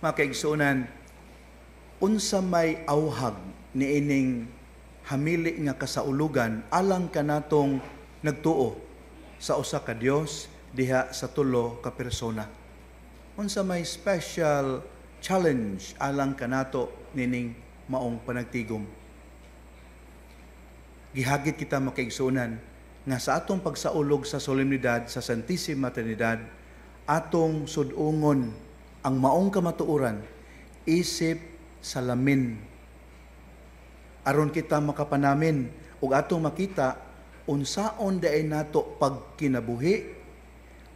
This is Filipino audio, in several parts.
Mga kaigsunan, unsa may awhag niining hamili nga kasaulugan alang kanatong nagtuo sa usa ka Dios diha sa tulo ka persona. Unsa may special challenge alang kanato nining maong panagtigom. Gihagit kita makaigsunan nga sa atong pagsaulog sa solemnidad sa Santissima Trinidad, atong sudungon ang maong kamatuoran, isip salamin. Aron kita makapanamin ug atong makita unsaon daay nato pagkinabuhi,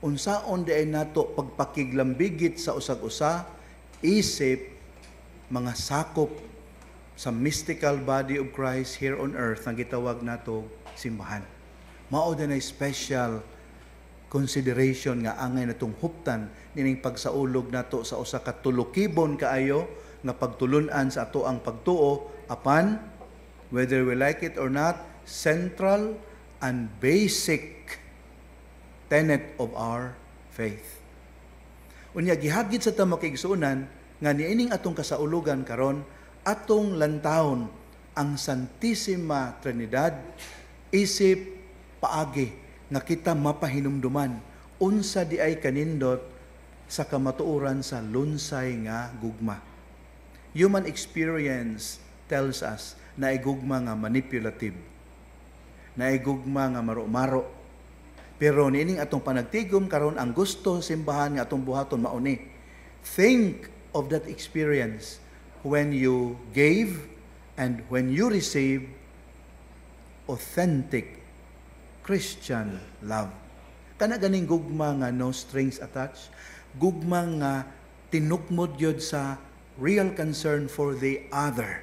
unsaon daay nato pagpakiglambigit sa usag-usa, isip mga sakop sa mystical body of Christ here on earth nga gitawag nato simbahan. Mao dinay special consideration nga angay natong huptan nining pagsaulog nato sa usa ka tulokibon kaayo nga pagtulun-an sa ato ang pagtuo apan whether we like it or not, central and basic tenet of our faith. Unya gihagit sa ta makigsunan nga niining atong kasaulugan karon atong lantawon ang Santissima Trinidad isip paagi nga kita mapahinumduman unsa di ay kanindot sa kamatuoran sa lunsay nga gugma. Human experience tells us na ay gugma nga manipulative, na ay gugma nga maro-maro. Pero nining atong panagtigom karon ang gusto simbahan nga atong buhaton mao ni. Think of that experience when you gave and when you received authentic Christian love. Kana ganing gugma nga no strings attached, gugma nga tinukmod yod sa real concern for the other.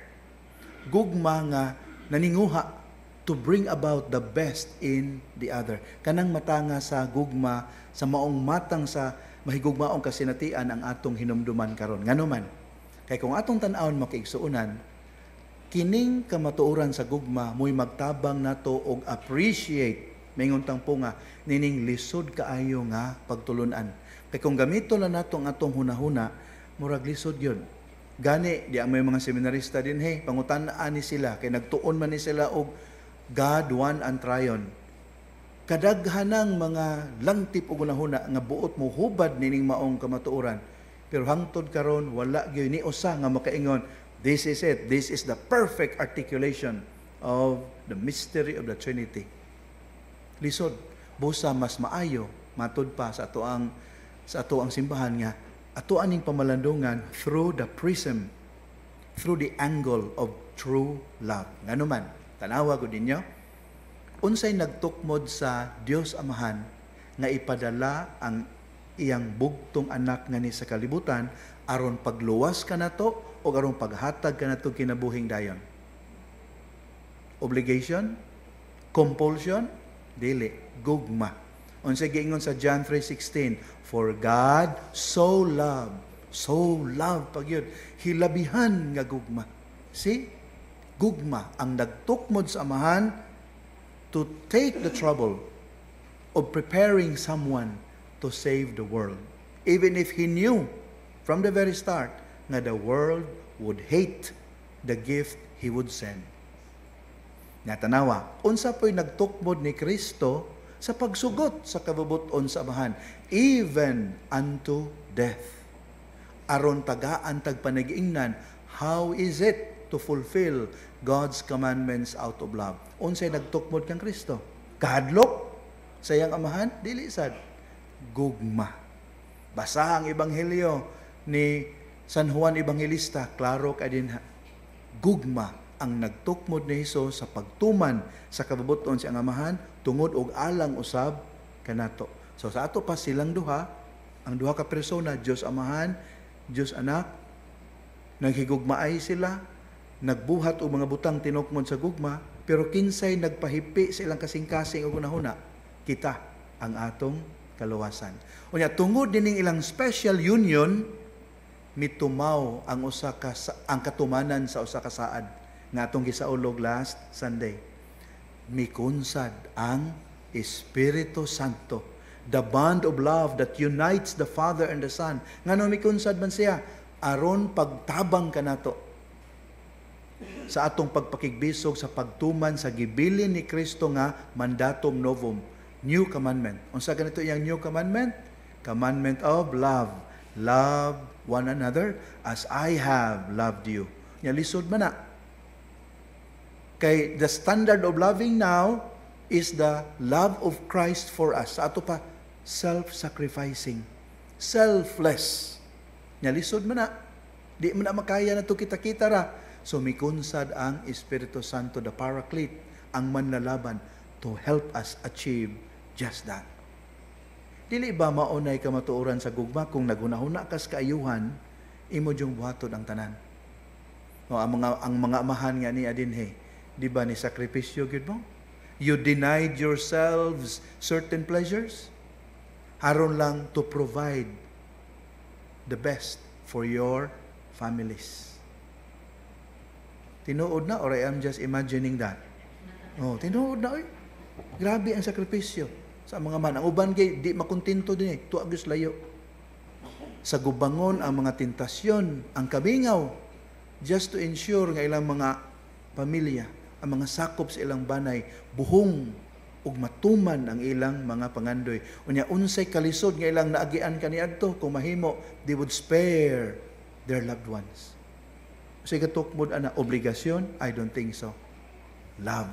Gugma nga naninguha to bring about the best in the other. Kanang matanga sa gugma sa maong matang sa mahigugmaong kasinatian ang atong hinumduman karon. Ngano man, kay kung atong tan-awon makiigsuunan, kining kamatuoran sa gugma mo'y magtabang nato og appreciate minguntang po nga nining lisod kaayo nga pagtulunan. Kay kung gamito lang nato ang atong hunahuna, murag lisod yun. Gani, di ang may mga seminarista din, pangutan-aan ni sila, kay nagtuon man ni sila og God, one and triune. Kadaghanang mga langtip o gunahuna nga buot mo hubad nining maong kamatuoran. Pero hangtod karon wala gyud ni usa nga makaingon, this is it, this is the perfect articulation of the mystery of the Trinity. Lisod, busa mas maayo matud pa sa ato ang simbahan nga ato aning pamalandungan through the prism, through the angle of true love. Ngano man, tanawa ko ninyo, unsay nagtukmod sa Dios Amahan nga ipadala ang iyang bugtong anak nga ni sa kalibutan aron pagluwas kanato o aron paghatag kanato kinabuhing dayon. Obligation? Compulsion? Dili, gugma. Unsay giingon sa John 3:16, for God so loved pagyud, hilabihan nga gugma. See? Gugma ang nagtukmod sa Amahan to take the trouble of preparing someone to save the world. Even if he knew from the very start nga the world would hate the gift he would send. Natanawa, unsa po'y nagtukmod ni Kristo sa pagsugot sa kabubuton sa Amahan, even unto death. Aron tagaan tagpanag-ingnan, how is it to fulfill God's commandments out of love? Unsay nagtukmod kang Kristo? Kahadlok sa iyang Amahan? Dili sad. Gugma. Basa ang ebanghelyo ni San Juan Evangelista, klaro ka din. Gugma ang nagtukmod ni Hesus sa pagtuman sa kabubuton sa Amahan tungod og alang usab kanato. So sa ato pa silang duha, ang duha ka persona, Dios Amahan, Dios Anak, naghigugmaay sila, nagbuhat og mga butang tinukmod sa gugma, pero kinsay nagpahipi sa ilang kasing-kasing og unahuna, kita ang atong kaluwasan. Unya tungod dining ilang special union, mitumaw ang ang katumanan sa usa ka saad nga atong gisaulog last Sunday. Mikunsad ang Espiritu Santo, the bond of love that unites the Father and the Son. Ngano mikunsad man siya? aron pagtabang kanato sa atong pagpakigbisog sa pagtuman sa gibilin ni Kristo nga mandatum novum, new commandment. Unsa ganito iyang new commandment? Commandment of love. Love one another as I have loved you. Nya lisod man na. Kay the standard of loving now is the love of Christ for us. Sa ato pa, self-sacrificing, selfless. Nya lisod man na. Di man na makaya na to kita-kita ra. So mikunsad ang Espiritu Santo, the Paraclete, ang manlalaban to help us achieve just that. Dili ba maunay ka matuoran sa gugma kung naghunahuna kas kaayuhan, imo jung buhaton ang tanan. O, ang mga amahan nga ni adinhe, di ba ni sakripisyo gyud mo? You denied yourselves certain pleasures aron lang to provide the best for your families. Tinuod na, or I am just imagining that? Oh, tinuod na, oy. Grabe ang sakripisyo sa mga man. Ang uban kay di makontento din eh. Tuagos layo. Sa gubangon ang mga tentasyon, ang kabingaw, just to ensure nga ilang mga pamilya, ang mga sakop sa ilang banay, buhong ug matuman ang ilang mga pangandoy. Unya unsay kalisod nga ilang naagian kaniadto kung mahimo, they would spare their loved ones. Sa katukmod ana obligasyon? I don't think so. Love.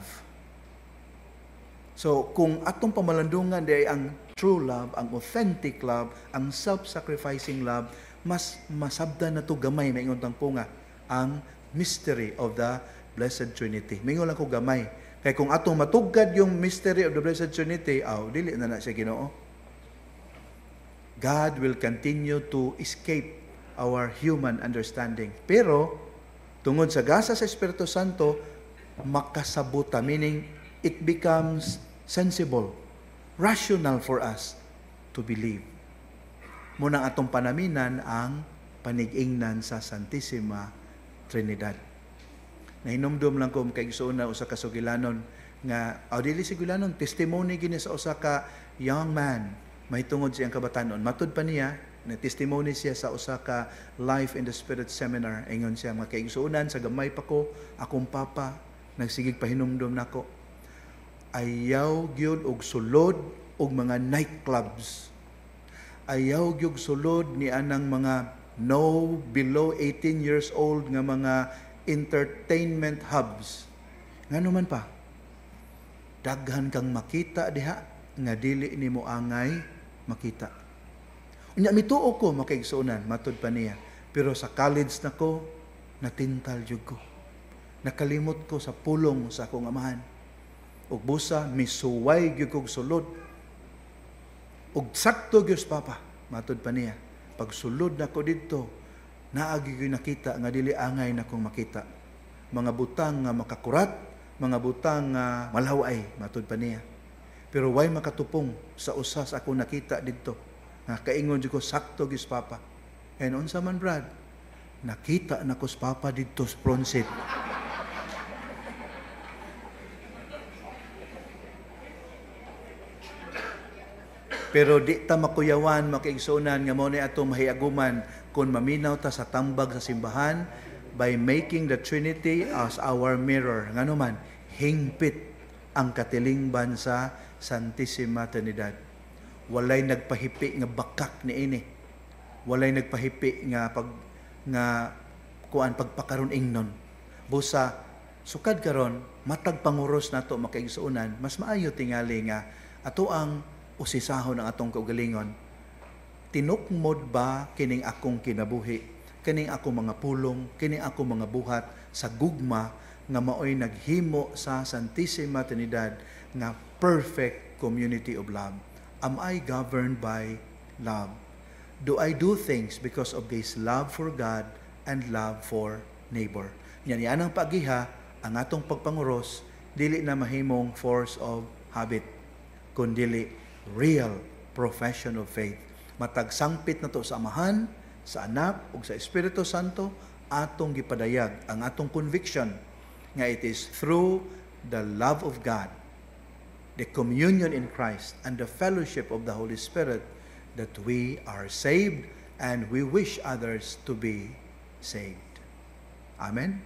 So, kung atong pamalandungan di ang true love, ang authentic love, ang self-sacrificing love, mas masabdan na to gamay, maingon tang punga, ang mystery of the Blessed Trinity. Maingon lang ko gamay. Kaya kung atong matugad yung mystery of the Blessed Trinity, dili na siya Ginoo. God will continue to escape our human understanding. Pero, tungod sa gasa sa Espiritu Santo, makasabuta, meaning it becomes sensible, rational for us to believe. Munang atong panaminan ang panig-ingnan sa Santissima Trinidad. Nahinumdum lang ko kaigsuon na usa ka sugilanon nga dili sugilanon, testimony gini sa usa ka young man mahitungod siyang kabatanon. Matud pa niya na testimony siya sa usa ka Life in the Spirit seminar. Ingon siya, mga kaigsuonan, sa gamay pa ko, akong papa, nagsigig pahinumdom nako. Ayaw gyud og sulod og mga nightclubs. Ayaw gyud sulod ni anang mga no below 18 years old nga mga entertainment hubs. Ngano man pa, daghan kang makita diha nga dili nimo angay makita. Unya mituo ko makaigsuonan, matud pa niya. Pero sa college nako, natintal jud ko. Nakalimot ko sa pulong sa akong amahan. Ug busa misuway gyud kog sulod. Ug sakto gyud papa, matud pa niya. Pag sulod nako didto, naagi gyud nakita nga dili angay nakong makita. Mga butang nga makakurat, mga butang nga malaway, matud pa niya. Pero way makatupong sa usas ako nakita didto. Nga kaingon jud ko sakto gyud papa. And unsa man Brad, nakita na ko papa didto sa Pronsit. Pero di ta makuyawan, makaigsunan nga mao ni atong mahiaguman kung maminaw ta sa tambag sa simbahan by making the Trinity as our mirror. Ngano man, hingpit ang katilingban sa Santissima Trinidad. Walay nagpahipi nga bakak ni ini. Walay nagpahipi nga pagpakaron ingnon. Busa sukad karon matag panguros nato makaigsuonan, mas maayo tingali nga ato ang usisahon ang atong kaugalingon. Tinukmod ba kining akong kinabuhi, kining akong mga pulong, kining akong mga buhat sa gugma nga maoy naghimo sa Santissima Trinidad nga perfect community of love? Am I governed by love? Do I do things because of this love for God and love for neighbor? Yan ang pagiha, ang atong pagpanguros, dili na mahimong force of habit, kundi real profession of faith. Matag sangpit na to sa Amahan, sa Anak, ug sa Espiritu Santo, atong gipadayag ang atong conviction nga it is through the love of God, the communion in Christ, and the fellowship of the Holy Spirit that we are saved, and we wish others to be saved. Amen.